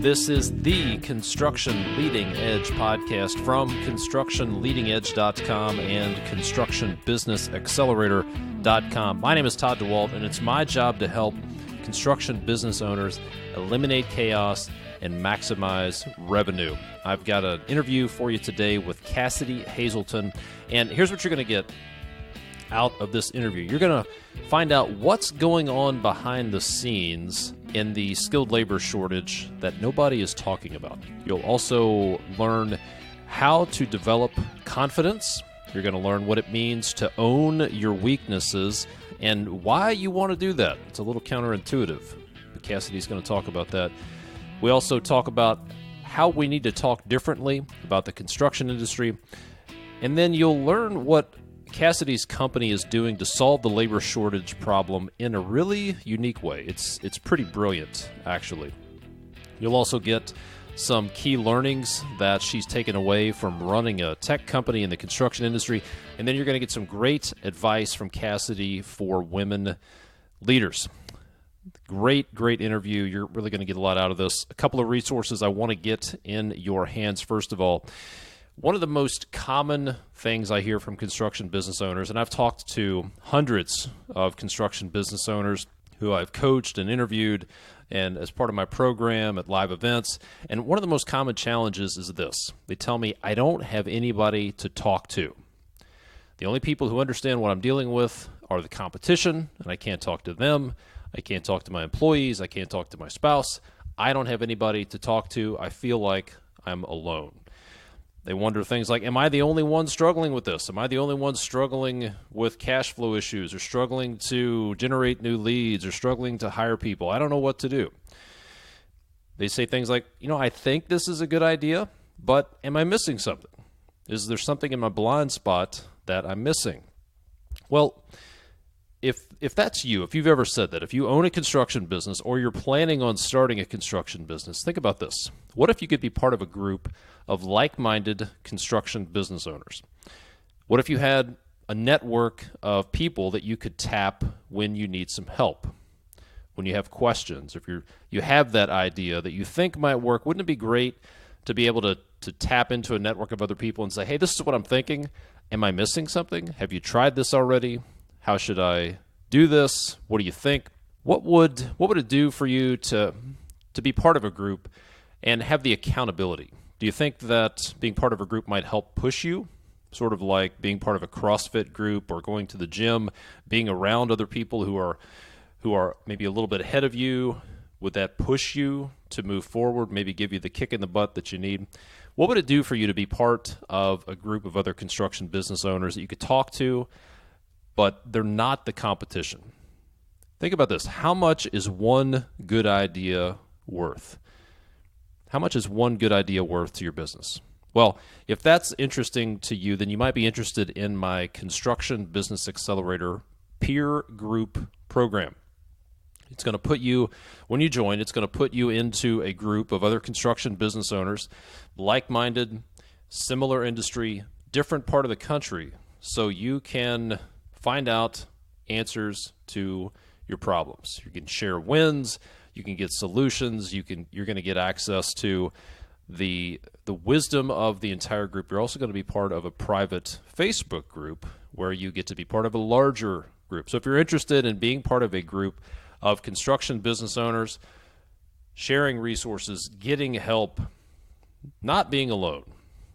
This is the Construction Leading Edge podcast from ConstructionLeadingEdge.com and ConstructionBusinessAccelerator.com. My name is Todd DeWalt, and it's my job to help construction business owners eliminate chaos and maximize revenue. I've got an interview for you today with Kassidy Hazelton, and here's what you're going to get out of this interview. You're going to find out what's going on behind the scenes in the skilled labor shortage that nobody is talking about. You'll also learn how to develop confidence. You're going to learn what it means to own your weaknesses and why you want to do that. It's a little counterintuitive, but Kassidy's going to talk about that. We also talk about how we need to talk differently about the construction industry, and then you'll learn what Kassidy's company is doing to solve the labor shortage problem in a really unique way. It's pretty brilliant, actually. You'll also get some key learnings that she's taken away from running a tech company in the construction industry, and then you're going to get some great advice from Kassidy for women leaders. Great interview. You're really going to get a lot out of this. A couple of resources I want to get in your hands. First of all, one of the most common things I hear from construction business owners, and I've talked to hundreds of construction business owners who I've coached and interviewed and as part of my program at live events, and one of the most common challenges is this. They tell me, I don't have anybody to talk to. The only people who understand what I'm dealing with are the competition, and I can't talk to them. I can't talk to my employees. I can't talk to my spouse. I don't have anybody to talk to. I feel like I'm alone. They wonder things like, am I the only one struggling with this? Am I the only one struggling with cash flow issues or struggling to generate new leads or struggling to hire people? I don't know what to do. They say things like, I think this is a good idea, but am I missing something? Is there something in my blind spot that I'm missing? Well, if that's you, if you've ever said that, if you own a construction business or you're planning on starting a construction business, think about this. What if you could be part of a group of like-minded construction business owners? What if you had a network of people that you could tap when you need some help, when you have questions? If you have that idea that you think might work, wouldn't it be great to be able to tap into a network of other people and say, hey, this is what I'm thinking. Am I missing something? Have you tried this already? How should I do this? What do you think? What would it do for you to be part of a group and have the accountability? Do you think that being part of a group might help push you? Sort of like being part of a CrossFit group or going to the gym, being around other people who are maybe a little bit ahead of you. Would that push you to move forward, maybe give you the kick in the butt that you need? What would it do for you to be part of a group of other construction business owners that you could talk to, but they're not the competition? Think about this. How much is one good idea worth? How much is one good idea worth to your business? Well, if that's interesting to you, then you might be interested in my Construction Business Accelerator peer group program. It's going to put you, when you join, it's going to put you into a group of other construction business owners, like-minded, similar industry, different part of the country, so you can find out answers to your problems. You can share wins, you can get solutions, you're going to get access to the wisdom of the entire group. You're also going to be part of a private Facebook group where you get to be part of a larger group. So if you're interested in being part of a group of construction business owners, sharing resources, getting help, not being alone,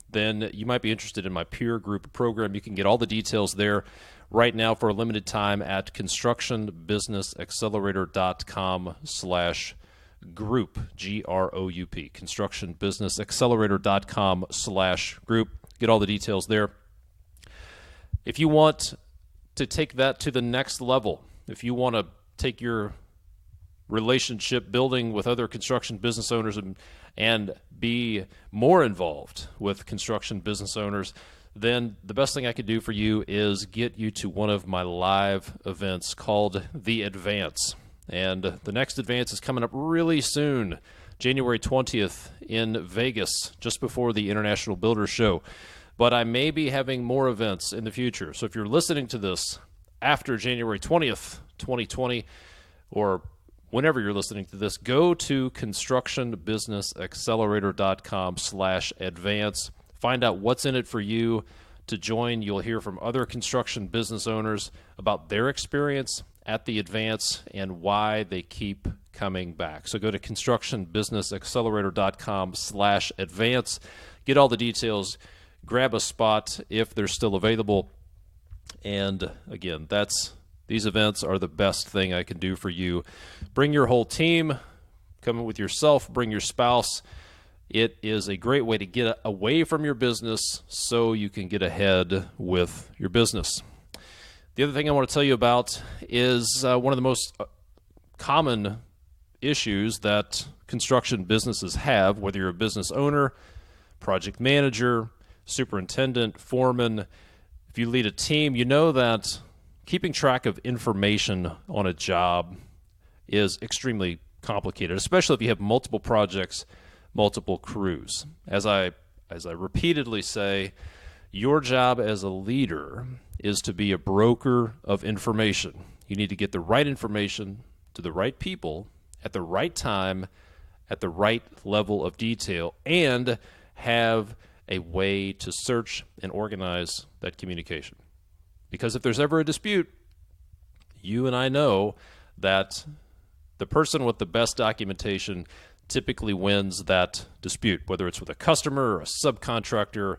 then you might be interested in my peer group program. You can get all the details there right now for a limited time at constructionbusinessaccelerator.com/group, GROUP, constructionbusinessaccelerator.com/group. Get all the details there. If you want to take that to the next level, if you want to take your relationship building with other construction business owners and be more involved with construction business owners, then the best thing I could do for you is get you to one of my live events called The Advance. And the next Advance is coming up really soon, January 20th in Vegas, just before the International Builders Show. But I may be having more events in the future. So if you're listening to this after January 20th, 2020, or whenever you're listening to this, go to constructionbusinessaccelerator.com/advance. Find out what's in it for you to join. You'll hear from other construction business owners about their experience at the Advance and why they keep coming back. So go to constructionbusinessaccelerator.com/advance. Get all the details. Grab a spot if they're still available. And again, these events are the best thing I can do for you. Bring your whole team. Come with yourself. Bring your spouse. It is a great way to get away from your business so you can get ahead with your business. The other thing I want to tell you about is one of the most common issues that construction businesses have, whether you're a business owner, project manager, superintendent, foreman. If you lead a team, you know that keeping track of information on a job is extremely complicated, especially if you have multiple projects, multiple crews. As I repeatedly say, your job as a leader is to be a broker of information. You need to get the right information to the right people at the right time, at the right level of detail, and have a way to search and organize that communication. Because if there's ever a dispute, you and I know that the person with the best documentation typically wins that dispute, whether it's with a customer or a subcontractor,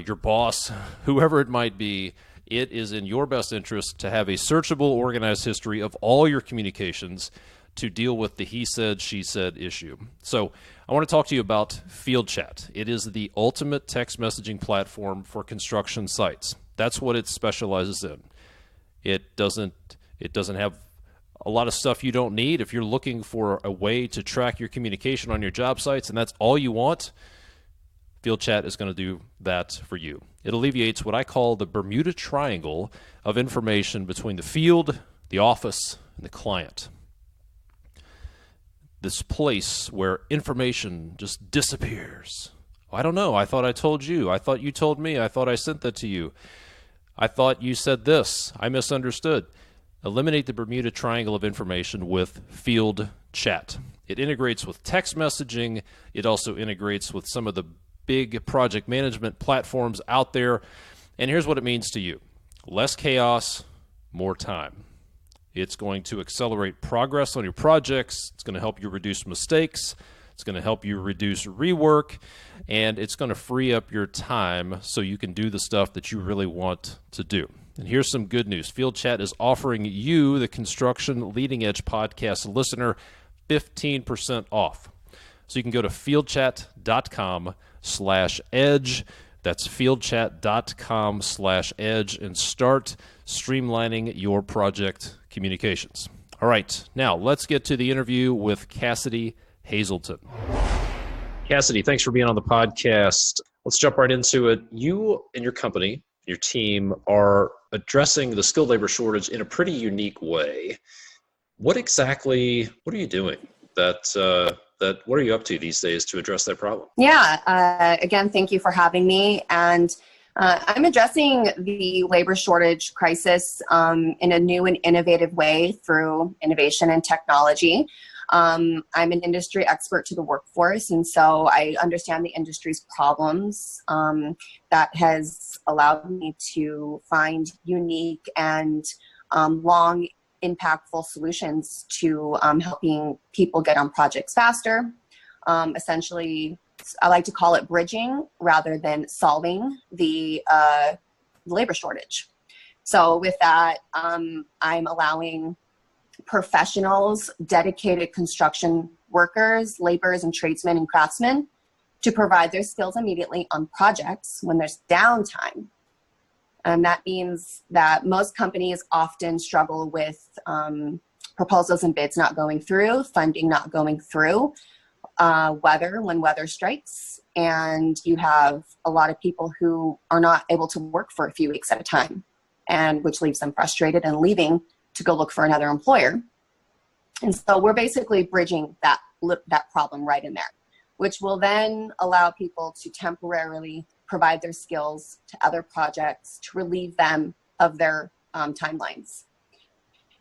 your boss, whoever it might be. It is in your best interest to have a searchable, organized history of all your communications to deal with the he said, she said issue. So I want to talk to you about Field Chat. It is the ultimate text messaging platform for construction sites. That's what it specializes in. It doesn't have a lot of stuff you don't need. If you're looking for a way to track your communication on your job sites and that's all you want, Field Chat is going to do that for you. It alleviates what I call the Bermuda Triangle of information between the field, the office, and the client. This place where information just disappears. I don't know. I thought I told you. I thought you told me. I thought I sent that to you. I thought you said this. I misunderstood. Eliminate the Bermuda Triangle of information with Field Chat. It integrates with text messaging. It also integrates with some of the big project management platforms out there. And here's what it means to you. Less chaos, more time. It's going to accelerate progress on your projects. It's going to help you reduce mistakes. It's going to help you reduce rework. And it's going to free up your time so you can do the stuff that you really want to do. And here's some good news. Field Chat is offering you, the Construction Leading Edge podcast listener, 15% off. So you can go to fieldchat.com/edge. That's fieldchat.com/edge and start streamlining your project communications. All right, now let's get to the interview with Kassidy Hazelton. Kassidy, thanks for being on the podcast. Let's jump right into it. You and your company, your team, are addressing the skilled labor shortage in a pretty unique way. What are you doing what are you up to these days to address that problem? Yeah, again, thank you for having me. And I'm addressing the labor shortage crisis in a new and innovative way through innovation and technology. I'm an industry expert to the workforce, and so I understand the industry's problems. That has allowed me to find unique and long impactful solutions to helping people get on projects faster. Essentially, I like to call it bridging rather than solving the labor shortage. So with that, I'm allowing professionals, dedicated construction workers, laborers, and tradesmen and craftsmen to provide their skills immediately on projects when there's downtime. And that means that most companies often struggle with proposals and bids not going through, funding not going through, when weather strikes, and you have a lot of people who are not able to work for a few weeks at a time, and which leaves them frustrated and leaving to go look for another employer. And so we're basically bridging that problem right in there, which will then allow people to temporarily provide their skills to other projects to relieve them of their timelines.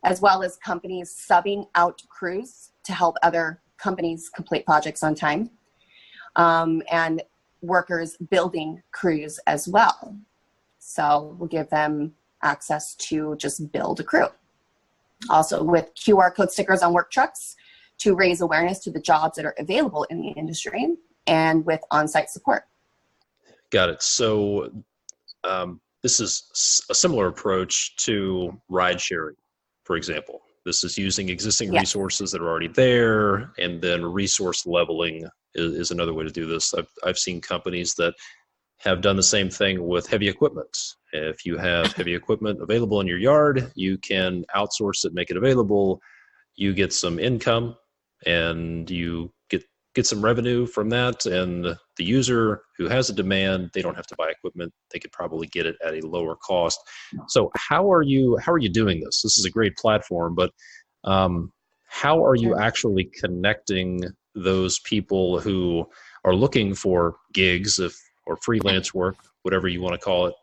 as well as companies subbing out crews to help other companies complete projects on time, and workers building crews as well. So we'll give them access to just build a crew. Also with QR code stickers on work trucks to raise awareness to the jobs that are available in the industry, and with on-site support. Got it. So this is a similar approach to ride sharing, for example. This is using existing resources that are already there, and then resource leveling is another way to do this. I've seen companies that have done the same thing with heavy equipment. If you have heavy equipment available in your yard, you can outsource it, make it available. You get some income, and you get some revenue from that. And the user who has a demand, they don't have to buy equipment. They could probably get it at a lower cost. So how are you doing this? This is a great platform, but how are you actually connecting those people who are looking for gigs or freelance work, whatever you want to call it?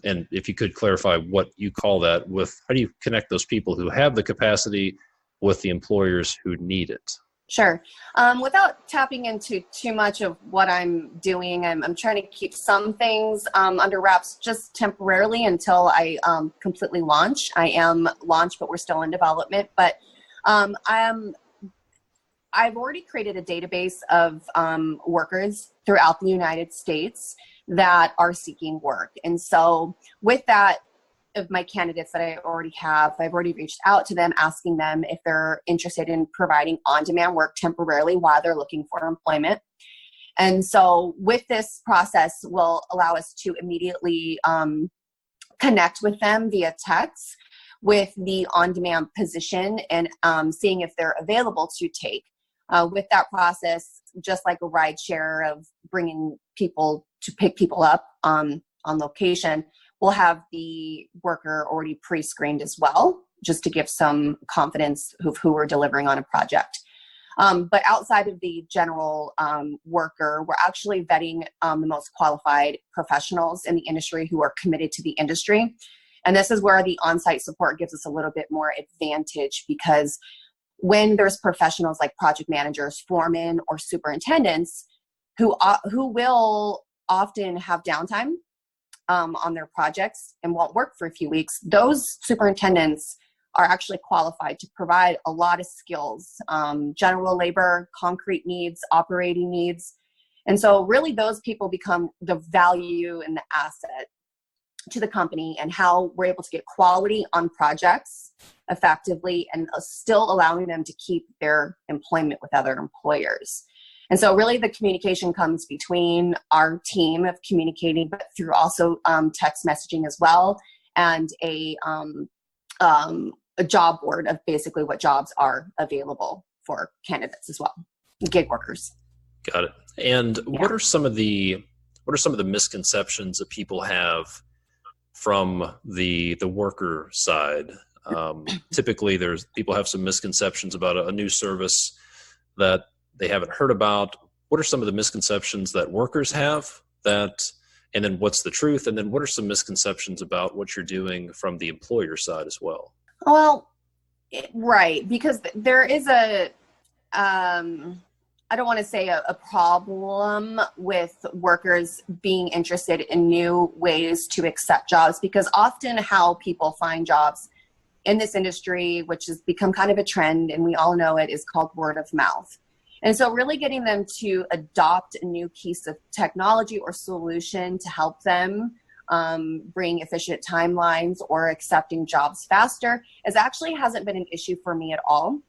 And if you could clarify what you call that with, how do you connect those people who have the capacity with the employers who need it? Sure. Without tapping into too much of what I'm doing, I'm trying to keep some things under wraps just temporarily until I completely launch. I am launched, but we're still in development. But I've already created a database of workers throughout the United States that are seeking work. And so with that, of my candidates that I already have, I've already reached out to them, asking them if they're interested in providing on-demand work temporarily while they're looking for employment. And so with this process will allow us to immediately connect with them via text with the on-demand position, and seeing if they're available to take. With that process, just like a ride share of bringing people to pick people up on location, we'll have the worker already pre-screened as well, just to give some confidence of who we're delivering on a project. But outside of the general worker, we're actually vetting the most qualified professionals in the industry who are committed to the industry. And this is where the on-site support gives us a little bit more advantage, because when there's professionals like project managers, foremen, or superintendents who will often have downtime on their projects and won't work for a few weeks, those superintendents are actually qualified to provide a lot of skills, general labor, concrete needs, operating needs. And so really those people become the value and the asset to the company, and how we're able to get quality on projects effectively and still allowing them to keep their employment with other employers. And so really the communication comes between our team of communicating, but through also text messaging as well, and a job board of basically what jobs are available for candidates as well, gig workers. Got it. And what are some of the misconceptions that people have from the worker side? Typically, people have some misconceptions about a new service that they haven't heard about. What are some of the misconceptions that workers have, and then what's the truth? And then what are some misconceptions about what you're doing from the employer side as well? Well, right, because there is I don't want to say a problem with workers being interested in new ways to accept jobs, because often how people find jobs in this industry, which has become kind of a trend, and we all know it, is called word of mouth. And so really getting them to adopt a new piece of technology or solution to help them bring efficient timelines or accepting jobs faster hasn't been an issue for me at all.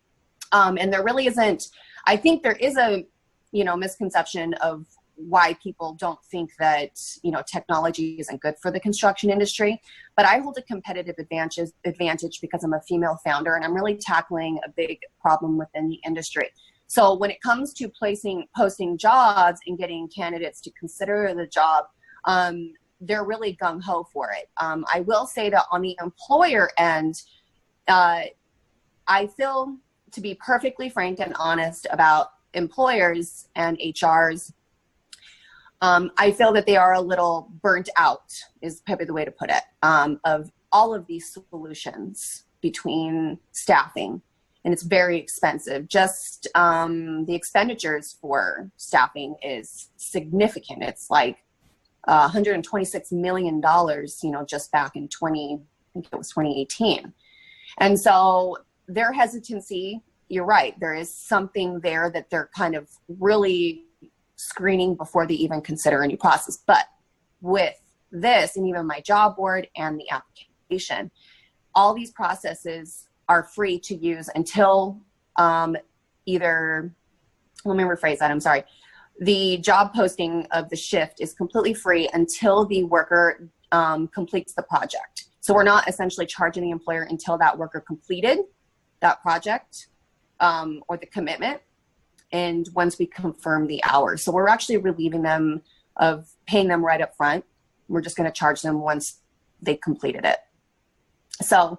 And there really isn't. I think there is a, misconception of why people don't think that, technology isn't good for the construction industry. But I hold a competitive advantage because I'm a female founder, and I'm really tackling a big problem within the industry. So when it comes to posting jobs and getting candidates to consider the job, they're really gung-ho for it. I will say that on the employer end, I feel, to be perfectly frank and honest about employers and HRs, I feel that they are a little burnt out, is probably the way to put it, of all of these solutions between staffing, and it's very expensive. Just the expenditures for staffing is significant. It's like $126 million, just back in I think it was 2018. And so their hesitancy, you're right, there is something there that they're kind of really screening before they even consider a new process. But with this, and even my job board and the application, all these processes are free to use until either, let me rephrase that, I'm sorry. The job posting of the shift is completely free until the worker completes the project. So we're not essentially charging the employer until that worker completed that project or the commitment, and once we confirm the hours. So we're actually relieving them of paying them right up front. We're just going to charge them once they completed it. So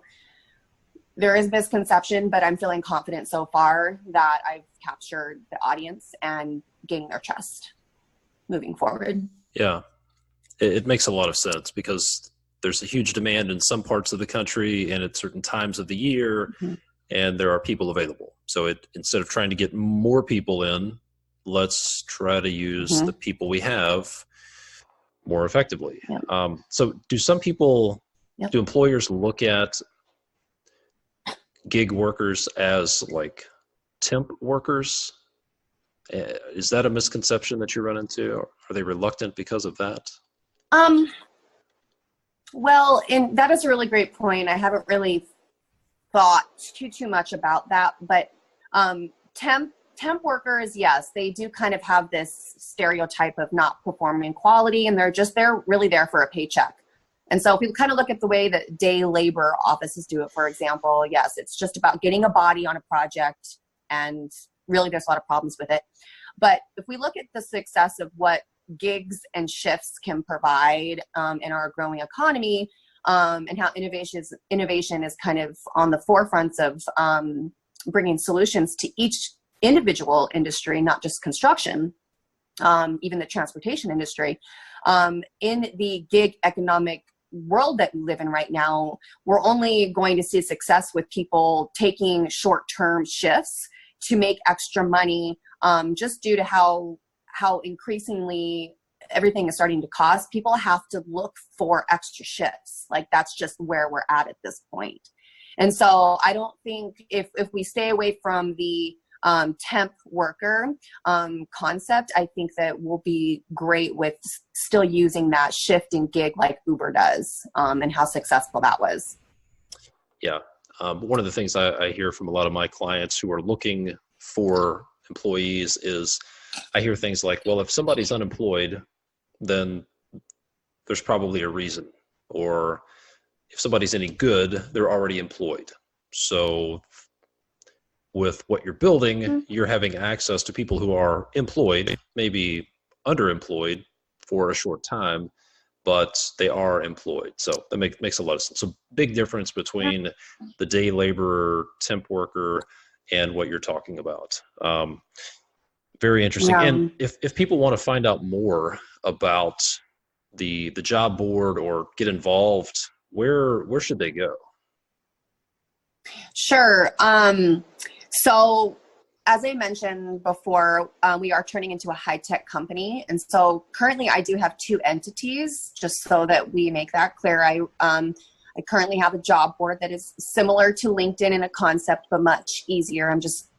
there is misconception, but I'm feeling confident so far that I've captured the audience and gaining their trust moving forward. Yeah, it makes a lot of sense because there's a huge demand in some parts of the country and at certain times of the year, and there are people available. So instead of trying to get more people in, let's try to use the people we have more effectively. So do some people, do employers look at gig workers as like temp workers? Is that a misconception that you run into? Are they reluctant because of that? Well, and that is a really great point. I haven't really thought too much about that, but temp workers, yes, they do kind of have this stereotype of not performing quality, and they're really there for a paycheck. And so if we kind of look at the way that day labor offices do it, for example, yes, it's just about getting a body on a project, and really there's a lot of problems with it. But if we look at the success of what gigs and shifts can provide in our growing economy, and how innovation is kind of on the forefronts of bringing solutions to each individual industry, not just construction, even the transportation industry. In the gig economic world that we live in right now, we're only going to see success with people taking short-term shifts to make extra money, just due to how increasingly everything is starting to cost. People have to look for extra shifts. Like, that's just where we're at this point. And so I don't think if we stay away from the temp worker concept, I think that we'll be great with still using that shift and gig like Uber does, and how successful that was. Yeah. One of the things I hear from a lot of my clients who are looking for employees is I hear things like, well, if somebody's unemployed, then there's probably a reason. Or if somebody's any good, they're already employed. So with what you're building, you're having access to people who are employed, maybe underemployed for a short time, but they are employed. So that makes a lot of sense. So big difference between the day laborer, temp worker, and what you're talking about. Very interesting. Yeah. And if people want to find out more about the job board or get involved, where should they go? Sure. So as I mentioned before, we are turning into a high-tech company. And so currently I do have 2 entities, just so that we make that clear. I currently have a job board that is similar to LinkedIn in a concept, but much easier. I'm just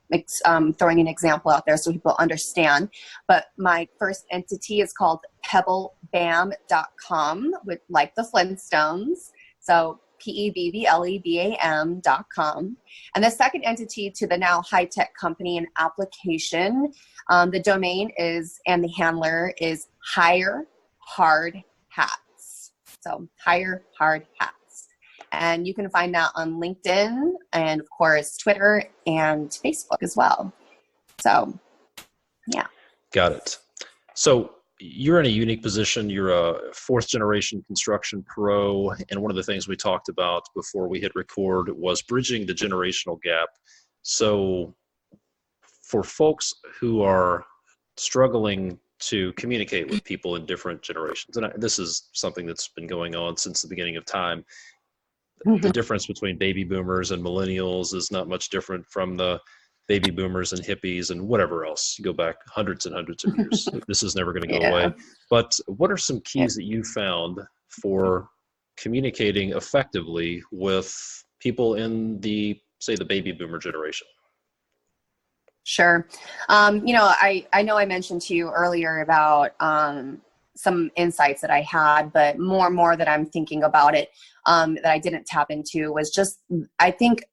throwing an example out there so people understand. But my first entity is called pebblebam.com, with like the Flintstones. So PEBBLEBAM.com. And the second entity to the now high-tech company and application, the domain is, and the handler is Hire Hard Hats. So Hire Hard Hats. And you can find that on LinkedIn and, of course, Twitter and Facebook as well. So, yeah. Got it. So you're in a unique position. You're a 4th-generation construction pro. And one of the things we talked about before we hit record was bridging the generational gap. So for folks who are struggling to communicate with people in different generations, and this is something that's been going on since the beginning of time, the difference between baby boomers and millennials is not much different from the baby boomers and hippies and whatever else. You go back hundreds and hundreds of years. This is never going to go away. But what are some keys that you found for communicating effectively with people in the, say, the baby boomer generation? Sure. I know I mentioned to you earlier about some insights that I had, but more and more that I'm thinking about it, that I didn't tap into was just, I think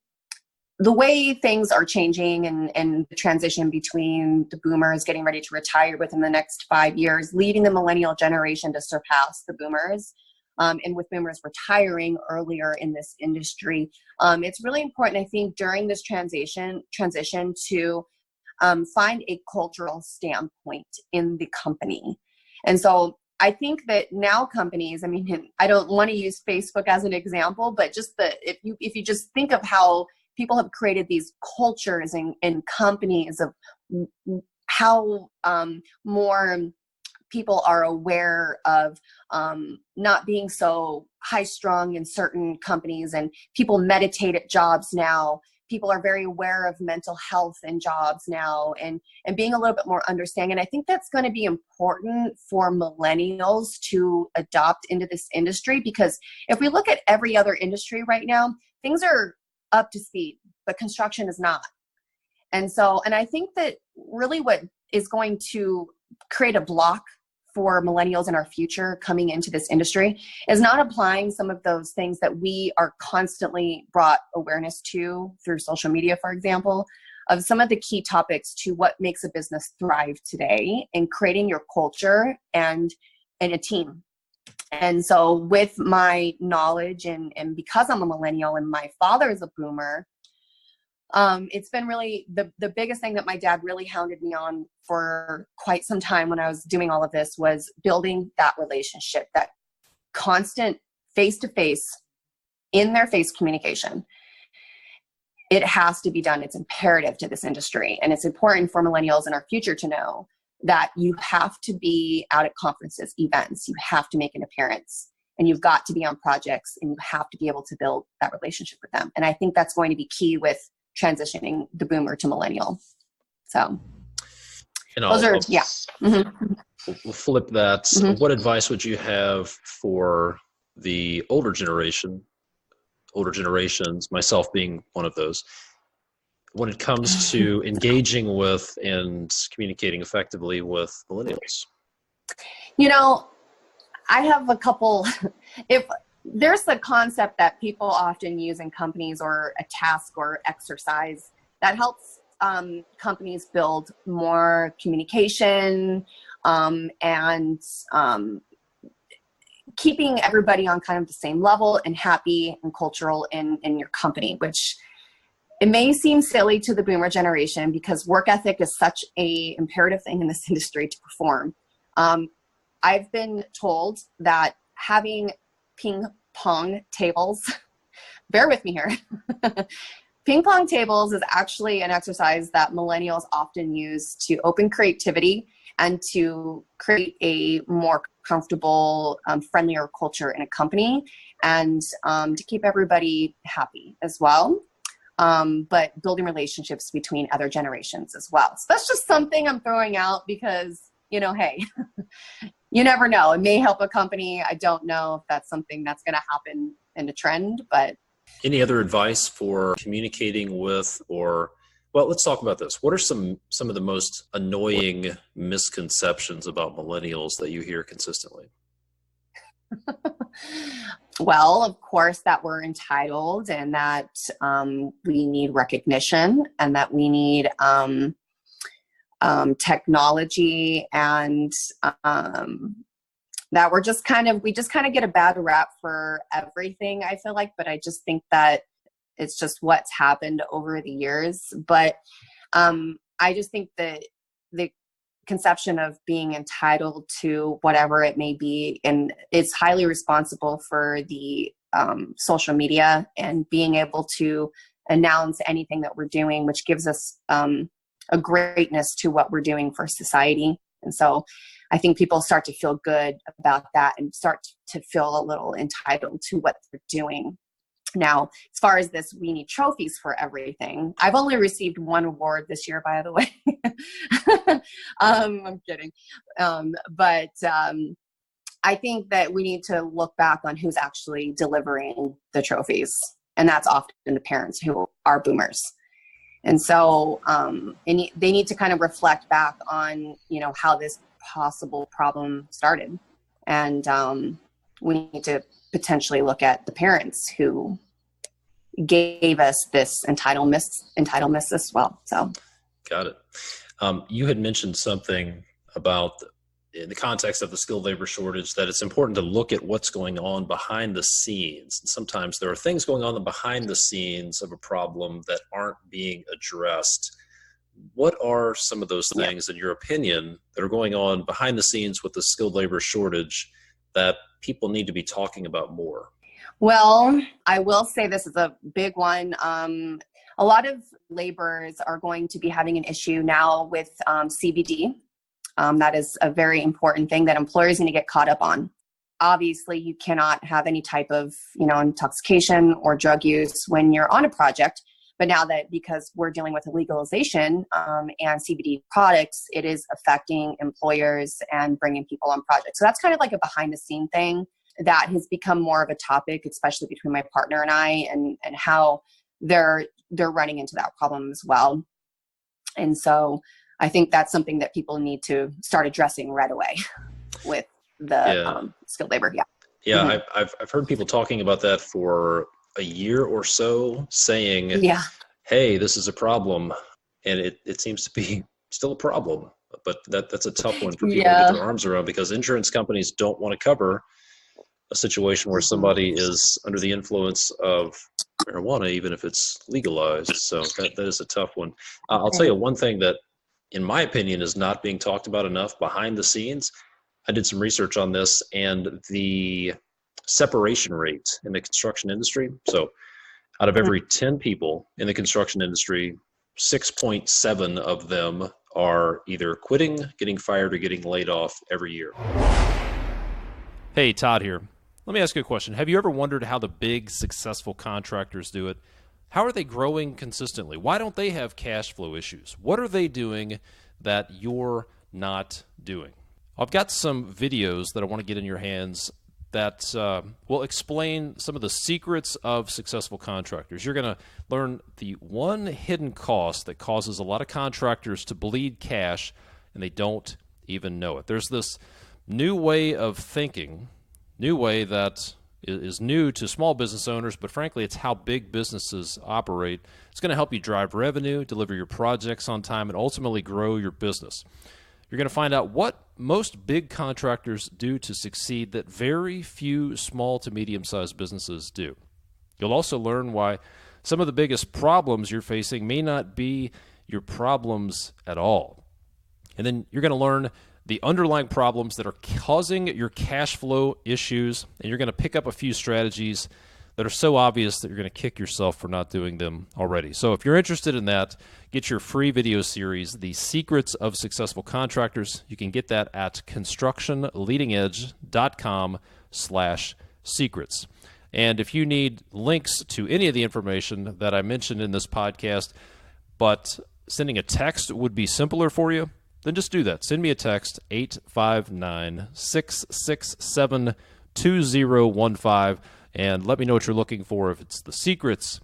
the way things are changing and the transition between the boomers getting ready to retire within the next 5 years, leaving the millennial generation to surpass the boomers, and with boomers retiring earlier in this industry, it's really important, I think, during this transition to find a cultural standpoint in the company. And so I think that now companies, I mean, I don't want to use Facebook as an example, but just if you just think of how people have created these cultures in companies of how more people are aware of not being so high strung in certain companies, and people meditate at jobs now. People are very aware of mental health in jobs now, and being a little bit more understanding. And I think that's going to be important for millennials to adopt into this industry, because if we look at every other industry right now, things are up to speed, but construction is not. And I think that really what is going to create a block for millennials in our future coming into this industry is not applying some of those things that we are constantly brought awareness to through social media, for example, of some of the key topics to what makes a business thrive today, and creating your culture and a team. And so with my knowledge and because I'm a millennial and my father is a boomer, it's been really the biggest thing that my dad really hounded me on for quite some time when I was doing all of this was building that relationship, that constant face-to-face, in-their-face communication. It has to be done. It's imperative to this industry. And it's important for millennials in our future to know that you have to be out at conferences, events, you have to make an appearance, and you've got to be on projects, and you have to be able to build that relationship with them. And I think that's going to be key with transitioning the boomer to millennial. So those are, yeah. Mm-hmm. We'll flip that. Mm-hmm. What advice would you have for the older generations, myself being one of those, when it comes to engaging with and communicating effectively with millennials? You know, I have a couple, if there's the concept that people often use in companies, or a task or exercise that helps companies build more communication and keeping everybody on kind of the same level and happy and cultural in your company, which it may seem silly to the boomer generation because work ethic is such a imperative thing in this industry to perform. I've been told that having ping pong tables, bear with me here, ping pong tables is actually an exercise that millennials often use to open creativity and to create a more comfortable, friendlier culture in a company, and to keep everybody happy as well. But building relationships between other generations as well. So that's just something I'm throwing out because, you know, hey, you never know. It may help a company. I don't know if that's something that's going to happen in a trend, but. Any other advice for communicating with, or, well, let's talk about this. What are some of the most annoying misconceptions about millennials that you hear consistently? Well, of course, that we're entitled, and that we need recognition, and that we need technology, and that we just kind of get a bad rap for everything, I feel like. But I just think that it's just what's happened over the years. But I just think that the conception of being entitled to whatever it may be, and it's highly responsible for the social media and being able to announce anything that we're doing, which gives us a greatness to what we're doing for society. And so I think people start to feel good about that and start to feel a little entitled to what they're doing. Now, as far as this, we need trophies for everything. I've only received one award this year, by the way. I'm kidding. But I think that we need to look back on who's actually delivering the trophies. And that's often the parents who are boomers. And so they need to kind of reflect back on, how this possible problem started. And we need to potentially look at the parents who gave us this entitlements as well. So, got it. You had mentioned something about, in the context of the skilled labor shortage, that it's important to look at what's going on behind the scenes. And sometimes there are things going on behind the scenes of a problem that aren't being addressed. What are some of those things, in your opinion, that are going on behind the scenes with the skilled labor shortage that people need to be talking about more? Well, I will say this is a big one. A lot of laborers are going to be having an issue now with CBD. That is a very important thing that employers need to get caught up on. Obviously, you cannot have any type of, intoxication or drug use when you're on a project. But now that, because we're dealing with a legalization and CBD products, it is affecting employers and bringing people on projects. So that's kind of like a behind the scene thing that has become more of a topic, especially between my partner and I, and how they're running into that problem as well. And so I think that's something that people need to start addressing right away with the skilled labor. Yeah, I've heard people talking about that for a year or so, saying, hey, this is a problem. And it seems to be still a problem. But that's a tough one for people to get their arms around, because insurance companies don't want to cover a situation where somebody is under the influence of marijuana, even if it's legalized. So that is a tough one. I'll tell you one thing that, in my opinion, is not being talked about enough behind the scenes. I did some research on this, and the separation rate in the construction industry. So out of every 10 people in the construction industry, 6.7 of them are either quitting, getting fired, or getting laid off every year. Hey, Todd here. Let me ask you a question. Have you ever wondered how the big, successful contractors do it? How are they growing consistently? Why don't they have cash flow issues? What are they doing that you're not doing? I've got some videos that I want to get in your hands that will explain some of the secrets of successful contractors. You're going to learn the one hidden cost that causes a lot of contractors to bleed cash, and they don't even know it. There's this new way of thinking, new way that is new to small business owners, but frankly, it's how big businesses operate. It's going to help you drive revenue, deliver your projects on time, and ultimately grow your business. You're going to find out what most big contractors do to succeed that very few small to medium-sized businesses do. You'll also learn why some of the biggest problems you're facing may not be your problems at all. And then you're going to learn the underlying problems that are causing your cash flow issues, and you're going to pick up a few strategies that are so obvious that you're going to kick yourself for not doing them already. So if you're interested in that, get your free video series, The Secrets of Successful Contractors. You can get that at constructionleadingedge.com/secrets. And if you need links to any of the information that I mentioned in this podcast, but sending a text would be simpler for you, then just do that. Send me a text, 859-667-2015, and let me know what you're looking for. If it's the secrets,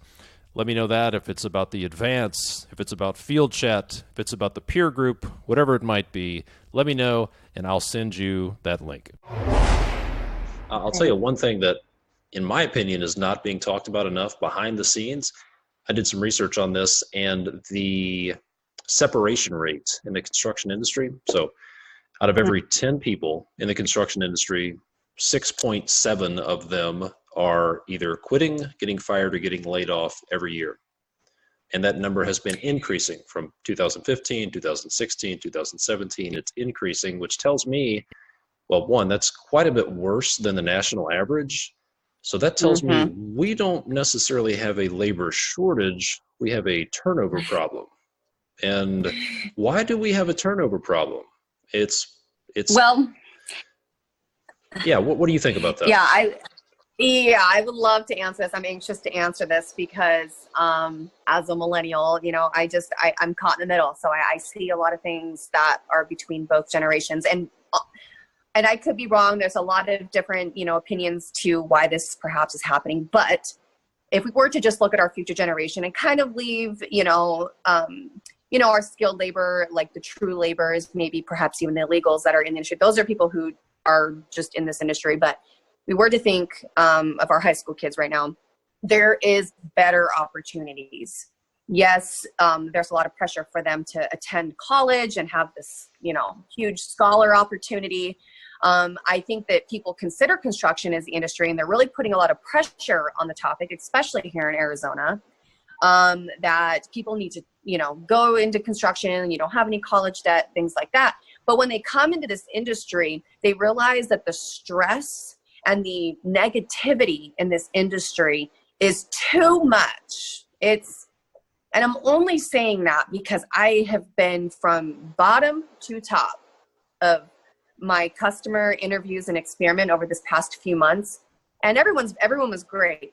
let me know that. If it's about the advance, if it's about field chat, if it's about the peer group, whatever it might be, let me know, and I'll send you that link. I'll tell you one thing that, in my opinion, is not being talked about enough behind the scenes. I did some research on this, and the separation rate in the construction industry. So out of every 10 people in the construction industry, 6.7 of them are either quitting, getting fired, or getting laid off every year. And that number has been increasing from 2015, 2016, 2017. It's increasing, which tells me, well, one, that's quite a bit worse than the national average. So that tells me we don't necessarily have a labor shortage. We have a turnover problem. And why do we have a turnover problem? It's well, yeah. What do you think about that? Yeah, Yeah, I would love to answer this. I'm anxious to answer this because as a millennial, I'm caught in the middle. So I see a lot of things that are between both generations. And I could be wrong. There's a lot of different, opinions to why this perhaps is happening. But if we were to just look at our future generation and kind of leave, our skilled labor, like the true laborers, maybe perhaps even the illegals that are in the industry, those are people who are just in this industry. But we were to think of our high school kids right now, there is better opportunities. Yes, there's a lot of pressure for them to attend college and have this, huge scholar opportunity. I think that people consider construction as the industry, and they're really putting a lot of pressure on the topic, especially here in Arizona, that people need to, go into construction, you don't have any college debt, things like that. But when they come into this industry, they realize that the stress and the negativity in this industry is too much. And I'm only saying that because I have been from bottom to top of my customer interviews and experiment over this past few months. And everyone was great.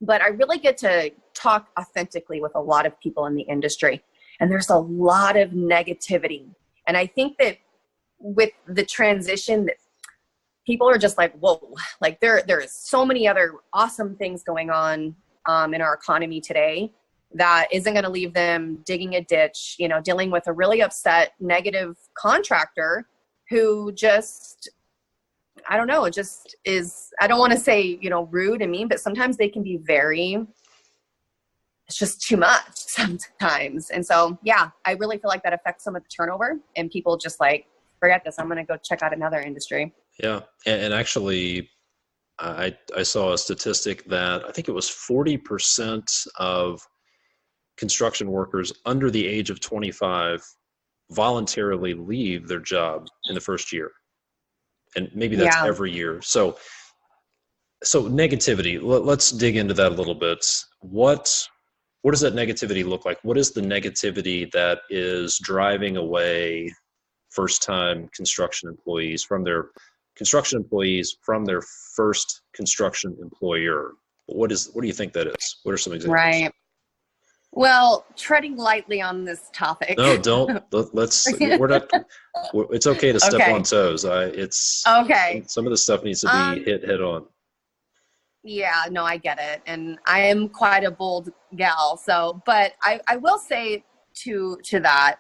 But I really get to talk authentically with a lot of people in the industry. And there's a lot of negativity. And I think that with the transition, that people are just like, whoa, like there is so many other awesome things going on in our economy today that isn't going to leave them digging a ditch, dealing with a really upset, negative contractor who just, I don't know, it just is, I don't want to say, rude and mean, but sometimes they can be it's just too much sometimes. And so, yeah, I really feel like that affects some of the turnover, and people just like, forget this, I'm going to go check out another industry. Yeah. And actually, I saw a statistic that I think it was 40% of construction workers under the age of 25 voluntarily leave their job in the first year. And maybe that's every year. So negativity, let's dig into that a little bit. What does that negativity look like? What is the negativity that is driving away first-time construction employees from their first construction employer? What do you think that is? What are some examples? Right. Well, treading lightly on this topic. No, don't. We're not. It's okay to step on toes. It's okay. Some of the stuff needs to be hit on. Yeah, no, I get it, and I am quite a bold gal. So, but I will say to that,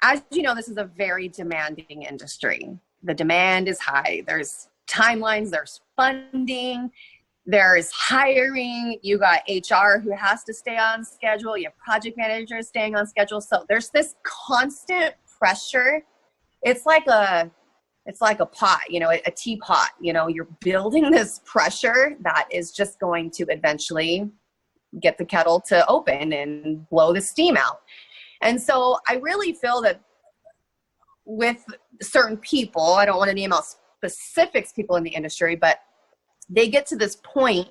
as you know, this is a very demanding industry. The demand is high. There's timelines. There's funding. There's hiring. You got HR who has to stay on schedule. You have project managers staying on schedule. So there's this constant pressure. It's like a pot, a teapot. You're building this pressure that is just going to eventually get the kettle to open and blow the steam out. And so I really feel that with certain people, I don't want to name out specifics people in the industry, but they get to this point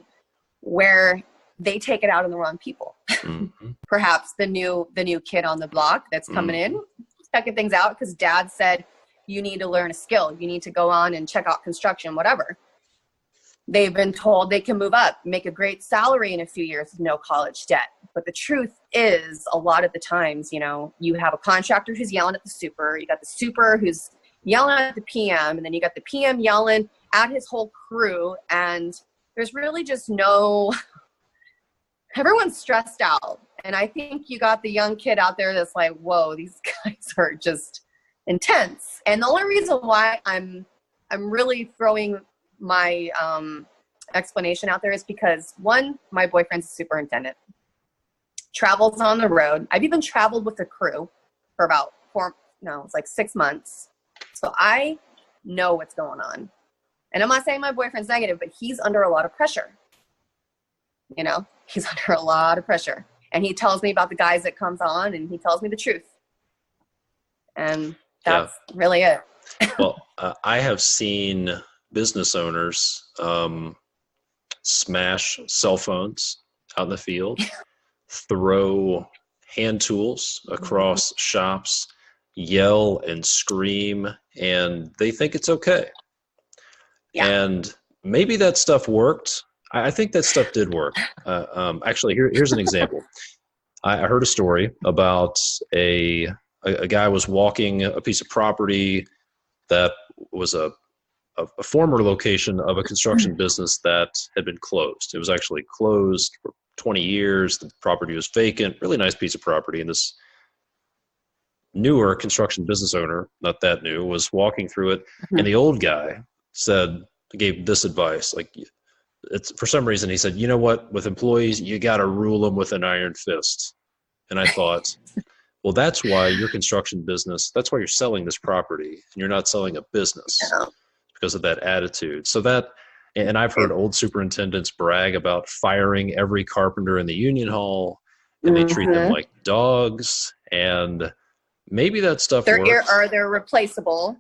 where they take it out on the wrong people. Mm-hmm. Perhaps the new kid on the block that's coming in, checking things out because dad said, you need to learn a skill. You need to go on and check out construction, whatever. They've been told they can move up, make a great salary in a few years with no college debt. But the truth is, a lot of the times, you have a contractor who's yelling at the super. You got the super who's yelling at the PM, and then you got the PM yelling at his whole crew. And there's really just everyone's stressed out. And I think you got the young kid out there that's like, whoa, these guys are just intense. And the only reason why I'm really throwing my explanation out there is because, one, my boyfriend's a superintendent, travels on the road. I've even traveled with the crew for about 6 months. So I know what's going on. And I'm not saying my boyfriend's negative, but he's under a lot of pressure. He's under a lot of pressure. And he tells me about the guys that comes on, and he tells me the truth. And that's really it. Well, I have seen business owners smash cell phones out in the field, throw hand tools across shops, yell and scream, and they think it's okay. Yeah. And maybe that stuff worked. I think that stuff did work. Actually, here's an example. I heard a story about a guy was walking a piece of property that was a former location of a construction business that had been closed. It was actually closed for 20 years. The property was vacant, really nice piece of property. And this newer construction business owner, not that new, was walking through it. And the old guy gave this advice. Like, it's for some reason, he said, you know what, with employees, you got to rule them with an iron fist. And I thought, well, that's why your construction business, that's why you're selling this property and you're not selling a business. Yeah. Because of that attitude. So that, and I've heard old superintendents brag about firing every carpenter in the union hall, and they treat them like dogs. And maybe that stuff works. They're replaceable.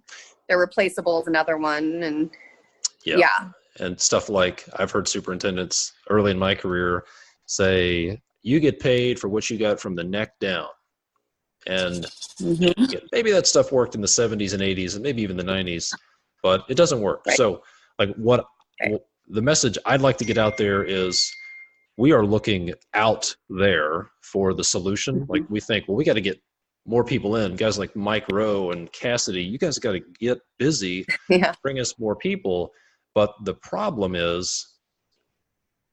They're replaceable is another one. And yeah. And stuff like, I've heard superintendents early in my career say, you get paid for what you got from the neck down. And maybe that stuff worked in the 70s and 80s and maybe even the 90s. But it doesn't work. Right. So like the message I'd like to get out there is we are looking out there for the solution. Like we think, well, we got to get more people in. Guys like Mike Rowe and Kassidy, you guys got to get busy, bring us more people. But the problem is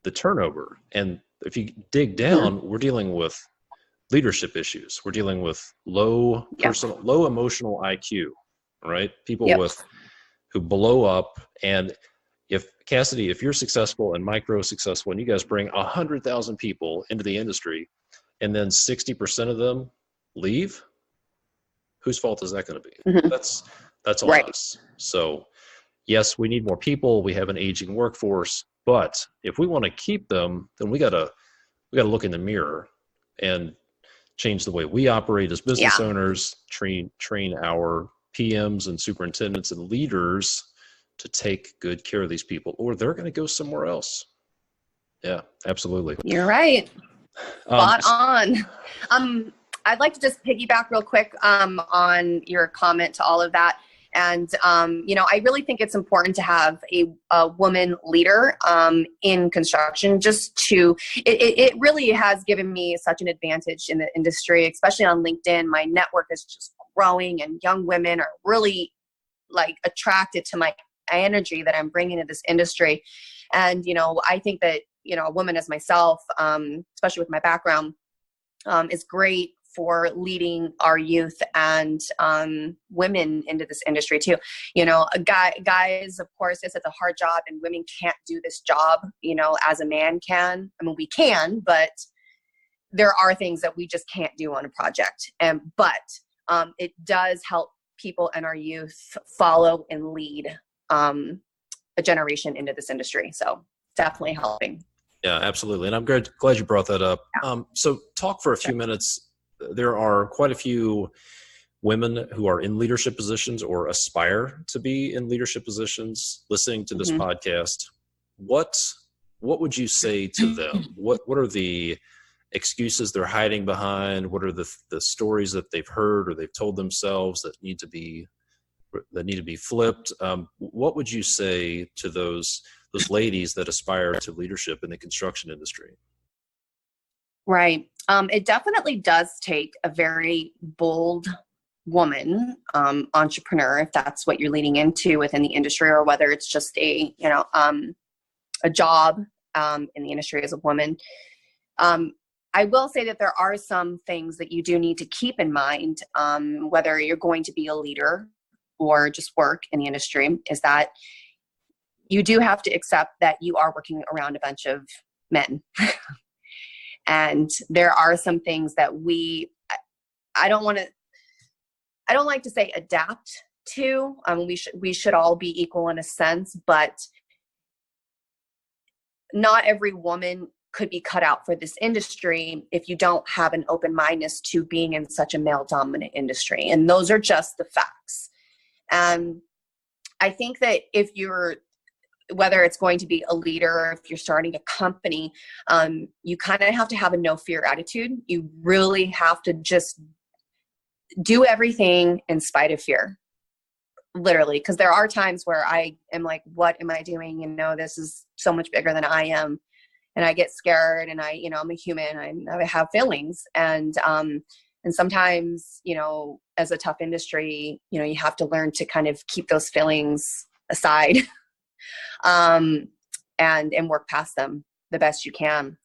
the turnover. And if you dig down, we're dealing with leadership issues. We're dealing with low emotional IQ, right? People who blow up. And if Kassidy, if you're successful and Mike Rowe is successful and you guys bring 100,000 people into the industry and then 60% of them leave, whose fault is that going to be? That's on us. So yes, we need more people. We have an aging workforce, but if we want to keep them, then we got to look in the mirror and change the way we operate as business owners, train our PMs and superintendents and leaders to take good care of these people, or they're going to go somewhere else. Yeah, absolutely. You're right. Spot on. I'd like to just piggyback real quick on your comment to all of that. And, I really think it's important to have a woman leader in construction. It really has given me such an advantage in the industry, especially on LinkedIn. My network is just growing, and young women are really attracted to my energy that I'm bringing to this industry. And, I think that, a woman as myself, especially with my background, is great for leading our youth and women into this industry too. Guys, of course, it's a hard job, and women can't do this job, as a man can. I mean, we can, but there are things that we just can't do on a project. But it does help people and our youth follow and lead a generation into this industry. So definitely helping. Yeah, absolutely. And I'm glad you brought that up. Yeah. So talk for a few minutes. There are quite a few women who are in leadership positions or aspire to be in leadership positions listening to this podcast. What would you say to them? What are the excuses they're hiding behind? What are the stories that they've heard or they've told themselves that need to be flipped? What would you say to those ladies that aspire to leadership in the construction industry? Right. It definitely does take a very bold woman, entrepreneur, if that's what you're leading into within the industry, or whether it's just a job in the industry as a woman. I will say that there are some things that you do need to keep in mind, whether you're going to be a leader or just work in the industry, is that you do have to accept that you are working around a bunch of men. And there are some things that I don't like to say adapt to. We should all be equal in a sense, but not every woman could be cut out for this industry if you don't have an open-mindedness to being in such a male-dominant industry. And those are just the facts. I think that whether it's going to be a leader or if you're starting a company, you kind of have to have a no fear attitude. You really have to just do everything in spite of fear. literally, because there are times where I am like, what am I doing? This is so much bigger than I am. And I get scared, and I'm a human. I have feelings. And sometimes, as a tough industry, you have to learn to kind of keep those feelings aside, and work past them the best you can.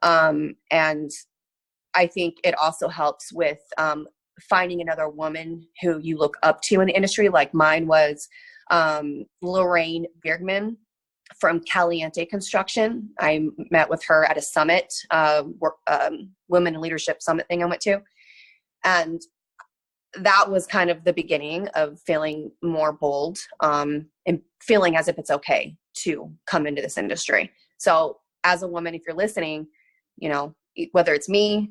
And I think it also helps with finding another woman who you look up to in the industry. Like mine was Lorraine Bergman from Caliente Construction. I met with her at a summit, Women in Leadership Summit thing I went to. And that was kind of the beginning of feeling more bold, and feeling as if it's okay to come into this industry. So as a woman, if you're listening, whether it's me,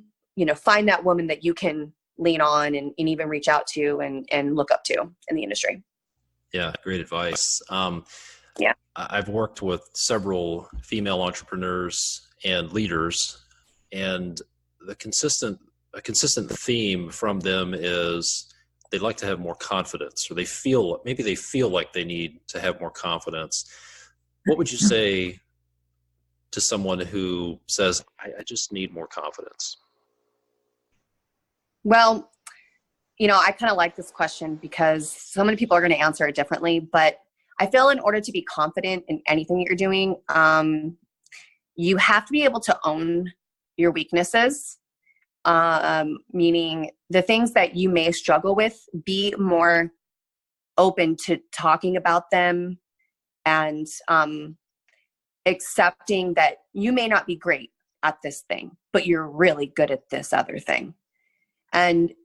find that woman that you can lean on and even reach out to and look up to in the industry. Yeah, great advice. Yeah. I've worked with several female entrepreneurs and leaders, and a consistent theme from them is they'd like to have more confidence, or they feel like they need to have more confidence. What would you say to someone who says, I just need more confidence? Well, I kind of like this question because so many people are going to answer it differently, but I feel in order to be confident in anything that you're doing, you have to be able to own your weaknesses, meaning the things that you may struggle with, be more open to talking about them and accepting that you may not be great at this thing, but you're really good at this other thing. And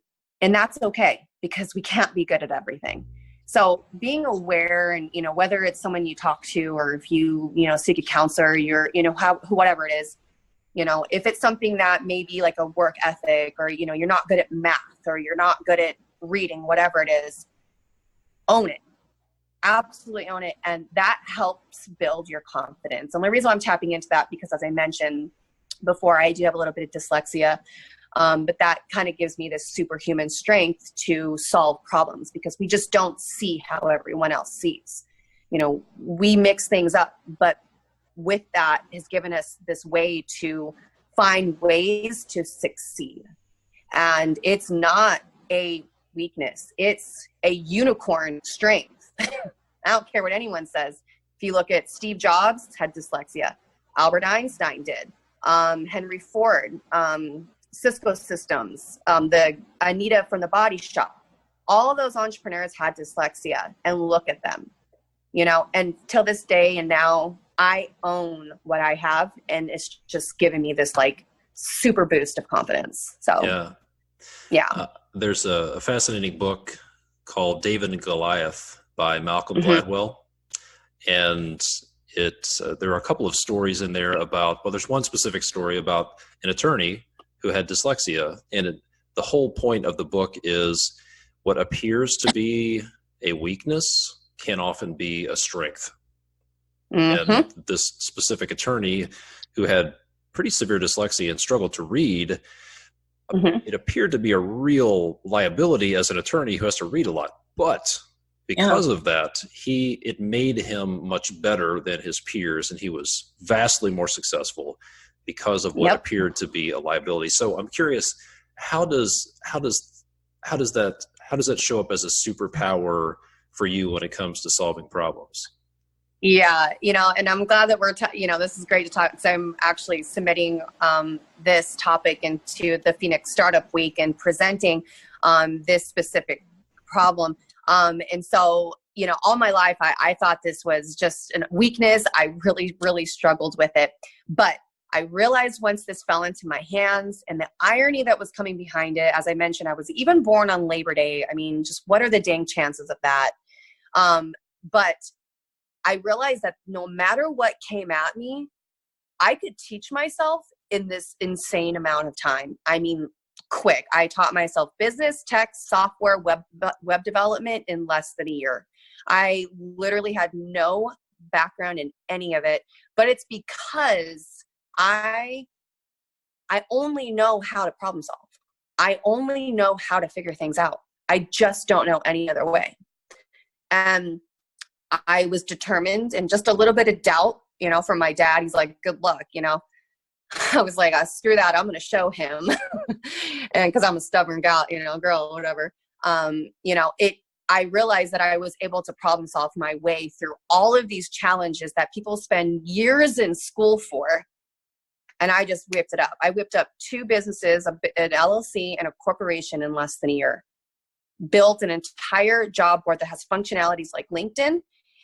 that's okay, because we can't be good at everything. So being aware, and, whether it's someone you talk to, or if you, seek a counselor, whatever it is, if it's something that may be like a work ethic, or, you're not good at math, or you're not good at reading, whatever it is, own it. Absolutely own it. And that helps build your confidence. And the reason I'm tapping into that, because as I mentioned before, I do have a little bit of dyslexia. But that kind of gives me this superhuman strength to solve problems, because we just don't see how everyone else sees. We mix things up, but with that has given us this way to find ways to succeed. And it's not a weakness. It's a unicorn strength. I don't care what anyone says. If you look at Steve Jobs, had dyslexia. Albert Einstein did. Henry Ford, Cisco Systems, the Anita from the Body Shop, all of those entrepreneurs had dyslexia, and look at them, and till this day. And now I own what I have, and it's just given me this like super boost of confidence. So yeah. There's a fascinating book called David and Goliath by Malcolm Gladwell. And there are a couple of stories in there about, there's one specific story about an attorney who had dyslexia. And the whole point of the book is what appears to be a weakness can often be a strength. And this specific attorney who had pretty severe dyslexia and struggled to read, it appeared to be a real liability as an attorney who has to read a lot. But because of that, it made him much better than his peers, and he was vastly more successful because of what appeared to be a liability. So I'm curious, how does that show up as a superpower for you when it comes to solving problems? Yeah, and I'm glad that this is great to talk. So I'm actually submitting this topic into the Phoenix Startup Week and presenting this specific problem. And so, all my life, I thought this was just a weakness. I really, really struggled with it. But I realized once this fell into my hands, and the irony that was coming behind it, as I mentioned, I was even born on Labor Day. I mean, just what are the dang chances of that? But I realized that no matter what came at me, I could teach myself in this insane amount of time. I mean, quick. I taught myself business, tech, software, web development in less than a year. I literally had no background in any of it, but it's because I only know how to problem solve. I only know how to figure things out. I just don't know any other way. And I was determined, and just a little bit of doubt, from my dad. He's like, good luck, I was like, screw that. I'm going to show him. And cause I'm a stubborn girl, or whatever. I realized that I was able to problem solve my way through all of these challenges that people spend years in school for. And I just whipped it up. I whipped up 2 businesses, an LLC and a corporation, in less than a year. Built an entire job board that has functionalities like LinkedIn,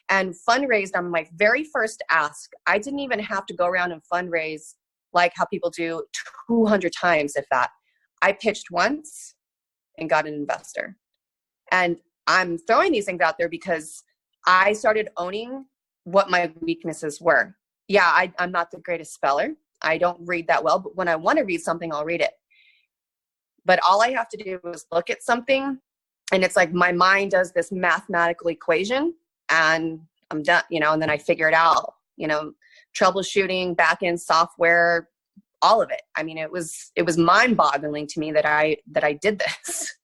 and fundraised on my very first ask. I didn't even have to go around and fundraise like how people do 200 times, if that. I pitched once and got an investor. And I'm throwing these things out there because I started owning what my weaknesses were. Yeah, I'm not the greatest speller. I don't read that well, but when I want to read something, I'll read it. But all I have to do is look at something, and it's like my mind does this mathematical equation, and I'm done, and then I figure it out, troubleshooting, back-end software, all of it. I mean, it was mind-boggling to me that I did this.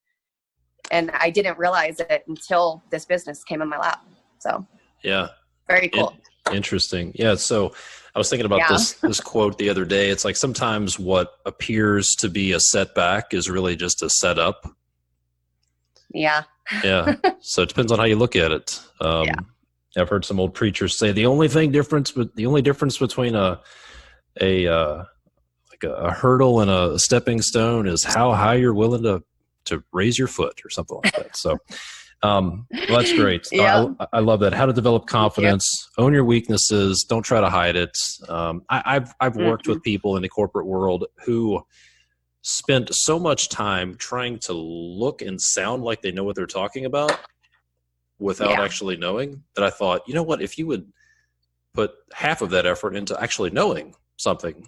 And I didn't realize it until this business came in my lap. So yeah, very cool. Interesting. Yeah. So I was thinking about this quote the other day. It's like, sometimes what appears to be a setback is really just a setup. Yeah. Yeah. So it depends on how you look at it. I've heard some old preachers say the only difference between a hurdle and a stepping stone is how high you're willing to raise your foot, or something like that. So, well, that's great. Yeah. I love that. How to develop confidence, own your weaknesses. Don't try to hide it. I've worked with people in the corporate world who spent so much time trying to look and sound like they know what they're talking about without actually knowing, that I thought, you know what, if you would put half of that effort into actually knowing something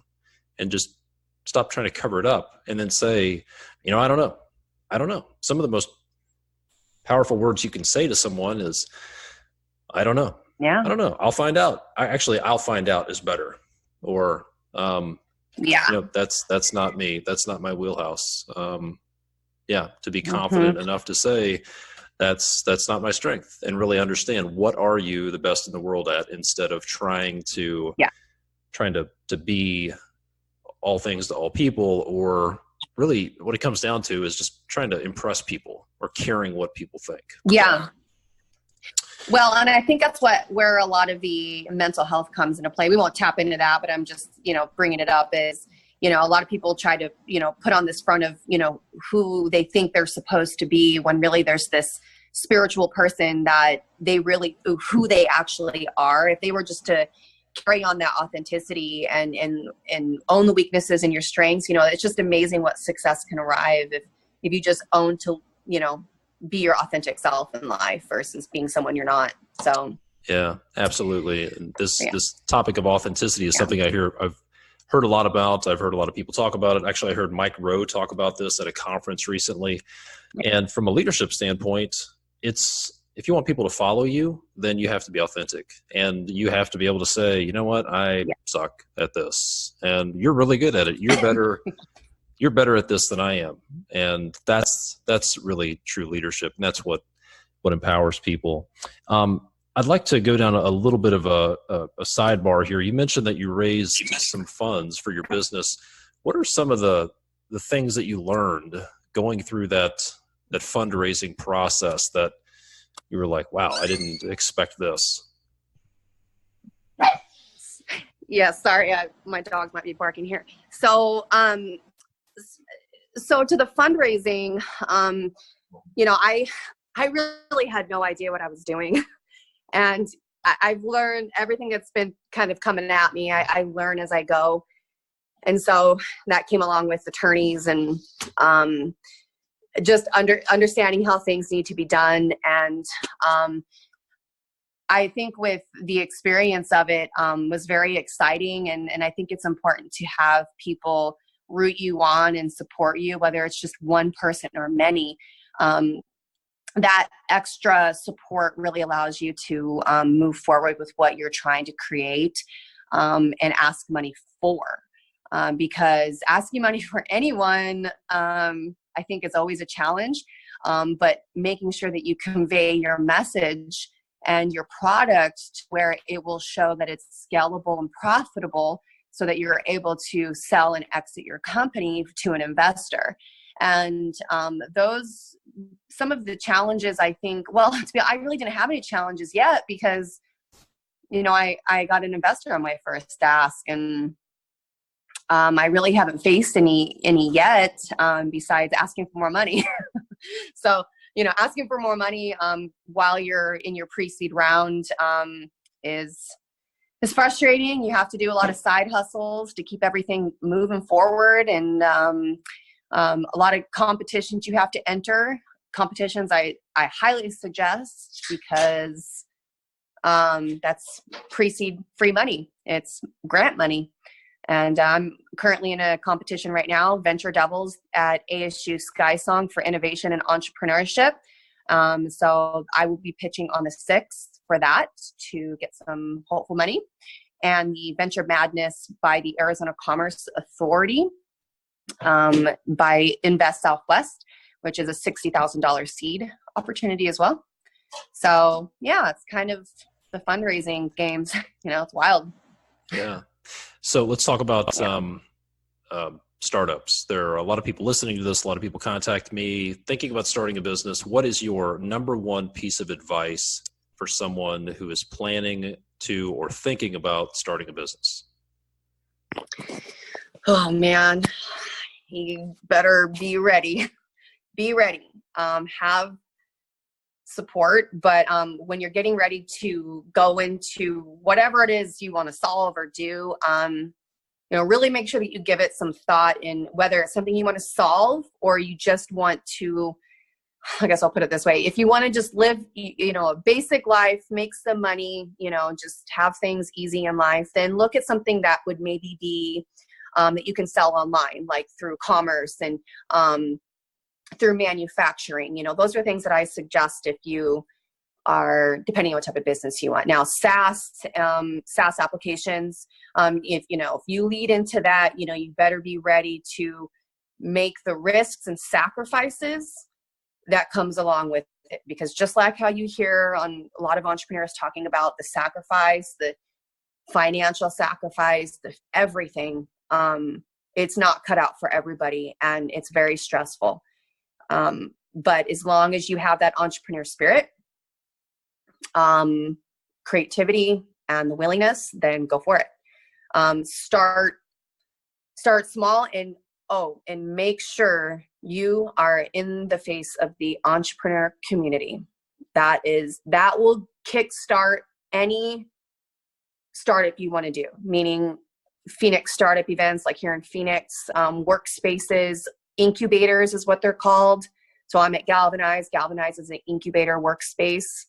and just stop trying to cover it up, and then say, I don't know. Some of the most powerful words you can say to someone is, I don't know. Yeah. I don't know. I'll find out. I'll find out is better. Or, that's not me. That's not my wheelhouse. To be confident enough to say that's not my strength, and really understand, what are you the best in the world at, instead of trying to be all things to all people, or really what it comes down to is just trying to impress people or caring what people think. Yeah. Well, and I think that's where a lot of the mental health comes into play. We won't tap into that, but I'm just, bringing it up is, a lot of people try to, put on this front of, who they think they're supposed to be, when really there's this spiritual person that who they actually are. If they were just to carry on that authenticity and own the weaknesses and your strengths, it's just amazing what success can arrive if you just own to, be your authentic self in life versus being someone you're not. So yeah, absolutely. And this topic of authenticity is something I've heard a lot about. I've heard a lot of people talk about it. Actually, I heard Mike Rowe talk about this at a conference recently. And from a leadership standpoint, if you want people to follow you, then you have to be authentic, and you have to be able to say, you know what, I suck at this, and you're really good at it. You're better. You're better at this than I am. And that's really true leadership. And that's what empowers people. I'd like to go down a little bit of a sidebar here. You mentioned that you raised some funds for your business. What are some of the things that you learned going through that fundraising process that you were like, wow, I didn't expect this? Yeah, sorry, my dogs might be barking here. So to the fundraising, I really had no idea what I was doing. And I've learned everything that's been kind of coming at me. I learn as I go. And so that came along with attorneys and just understanding how things need to be done. And I think with the experience of it was very exciting. And I think it's important to have people root you on and support you, whether it's just one person or many. That extra support really allows you to move forward with what you're trying to create and ask money for. Because asking money for anyone I think is always a challenge. But making sure that you convey your message and your product to where it will show that it's scalable and profitable so that you're able to sell and exit your company to an investor. And some of the challenges, I think, well, I really didn't have any challenges yet because, I got an investor on my first ask, and I really haven't faced any yet, besides asking for more money. So, asking for more money while you're in your pre-seed round is frustrating. You have to do a lot of side hustles to keep everything moving forward, and a lot of competitions you have to enter. Competitions I highly suggest because that's pre-seed free money. It's grant money. And I'm currently in a competition right now, Venture Devils at ASU SkySong for Innovation and Entrepreneurship. So I will be pitching on the 6th for that to get some hopeful money. And the Venture Madness by the Arizona Commerce Authority by Invest Southwest, which is a $60,000 seed opportunity as well. So yeah, it's kind of the fundraising games. It's wild. Yeah. So let's talk about startups. There are a lot of people listening to this. A lot of people contact me thinking about starting a business. What is your number one piece of advice for someone who is planning to or thinking about starting a business? Oh man, you better be ready. Be ready. Have support, but when you're getting ready to go into whatever it is you want to solve or do, really make sure that you give it some thought in whether it's something you want to solve or you just want to, I guess I'll put it this way. If you want to just live, a basic life, make some money, just have things easy in life, then look at something that would maybe be that you can sell online, like through commerce and through manufacturing. Those are things that I suggest if you are, depending on what type of business you want. Now, SaaS applications, if you lead into that, you better be ready to make the risks and sacrifices that comes along with it. Because just like how you hear on a lot of entrepreneurs talking about the sacrifice, the financial sacrifice, the everything, it's not cut out for everybody, and it's very stressful. But as long as you have that entrepreneur spirit, creativity, and the willingness, then go for it. Start small, and make sure you are in the face of the entrepreneur community. That will kickstart any startup you want to do, meaning Phoenix startup events like here in Phoenix, workspaces, incubators is what they're called. So I'm at Galvanize. Galvanize is an incubator workspace.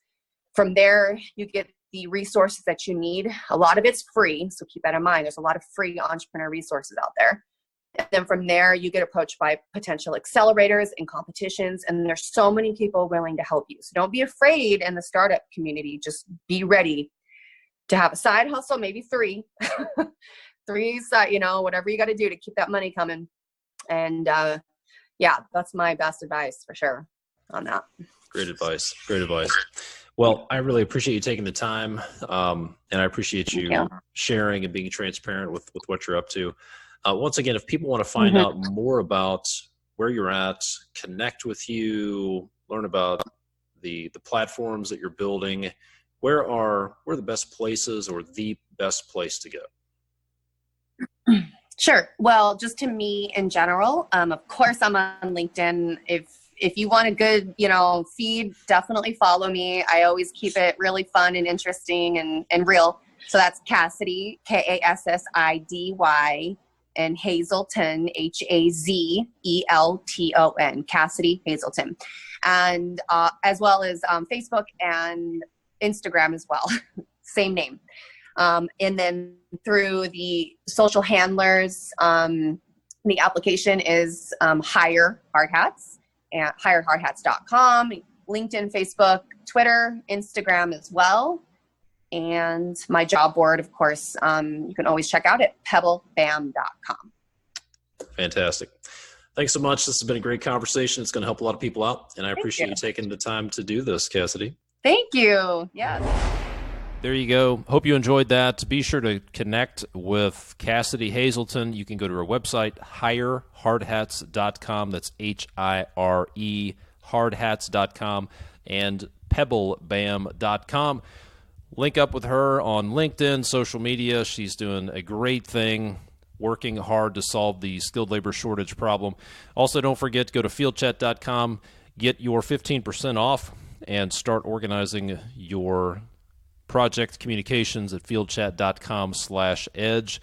From there, you get the resources that you need. A lot of it's free, so keep that in mind. There's a lot of free entrepreneur resources out there. And then from there, you get approached by potential accelerators and competitions, and there's so many people willing to help you. So don't be afraid in the startup community. Just be ready to have a side hustle, maybe 3. 3, whatever you got to do to keep that money coming. And that's my best advice for sure on that. Great advice. Great advice. Well, I really appreciate you taking the time. And I appreciate you sharing and being transparent with what you're up to. Once again, if people want to find out more about where you're at, connect with you, learn about the platforms that you're building, where are the best places or the best place to go? Sure. Well, just to me in general, of course, I'm on LinkedIn. If you want a good, feed, definitely follow me. I always keep it really fun and interesting and real. So that's Kassidy, Kassidy, and Hazelton, Hazelton, Kassidy Hazelton. And as well as Facebook and Instagram as well. Same name. And then through the social handlers, the application is Hire Hard Hats at hirehardhats.com, LinkedIn, Facebook, Twitter, Instagram as well. And my job board, of course, you can always check out at pebblebam.com. Fantastic. Thanks so much. This has been a great conversation. It's going to help a lot of people out, and I appreciate you taking the time to do this, Kassidy. Thank you. Yes. There you go. Hope you enjoyed that. Be sure to connect with Kassidy Hazelton. You can go to her website, hirehardhats.com. That's HIRE, hardhats.com, and pebblebam.com. Link up with her on LinkedIn, social media. She's doing a great thing, working hard to solve the skilled labor shortage problem. Also, don't forget to go to fieldchat.com, get your 15% off, and start organizing your project communications at fieldchat.com/edge.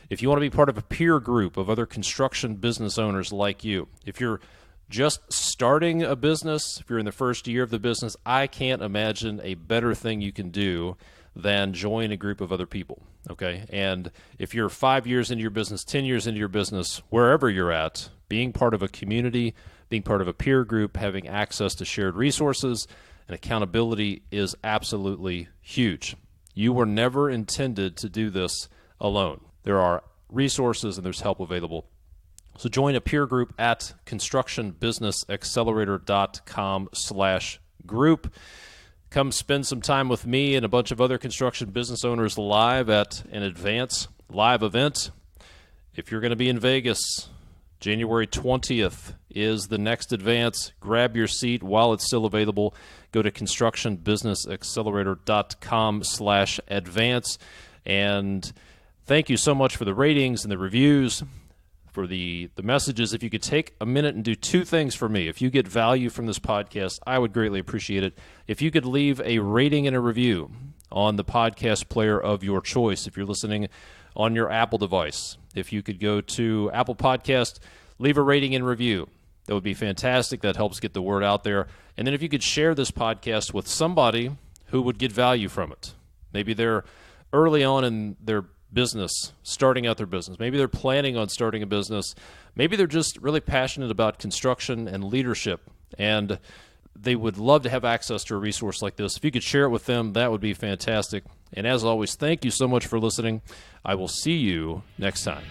If you want to be part of a peer group of other construction business owners like you, if you're just starting a business, if you're in the first year of the business, I can't imagine a better thing you can do than join a group of other people, okay? And if you're 5 years into your business, 10 years into your business, wherever you're at, being part of a community, being part of a peer group, having access to shared resources and accountability is absolutely huge. You were never intended to do this alone. There are resources and there's help available. So join a peer group at constructionbusinessaccelerator.com/group. Come spend some time with me and a bunch of other construction business owners live at an Advance live event. If you're going to be in Vegas, January 20th is the next Advance. Grab your seat while it's still available. Go to constructionbusinessaccelerator.com/advance. And thank you so much for the ratings and the reviews, for the messages. If you could take a minute and do two things for me. If you get value from this podcast, I would greatly appreciate it. If you could leave a rating and a review on the podcast player of your choice. If you're listening on your Apple device, if you could go to Apple Podcast, leave a rating and review. That would be fantastic. That helps get the word out there. And then if you could share this podcast with somebody who would get value from it. Maybe they're early on in their business, starting out their business. Maybe they're planning on starting a business. Maybe they're just really passionate about construction and leadership, and they would love to have access to a resource like this. If you could share it with them, that would be fantastic. And as always, thank you so much for listening. I will see you next time.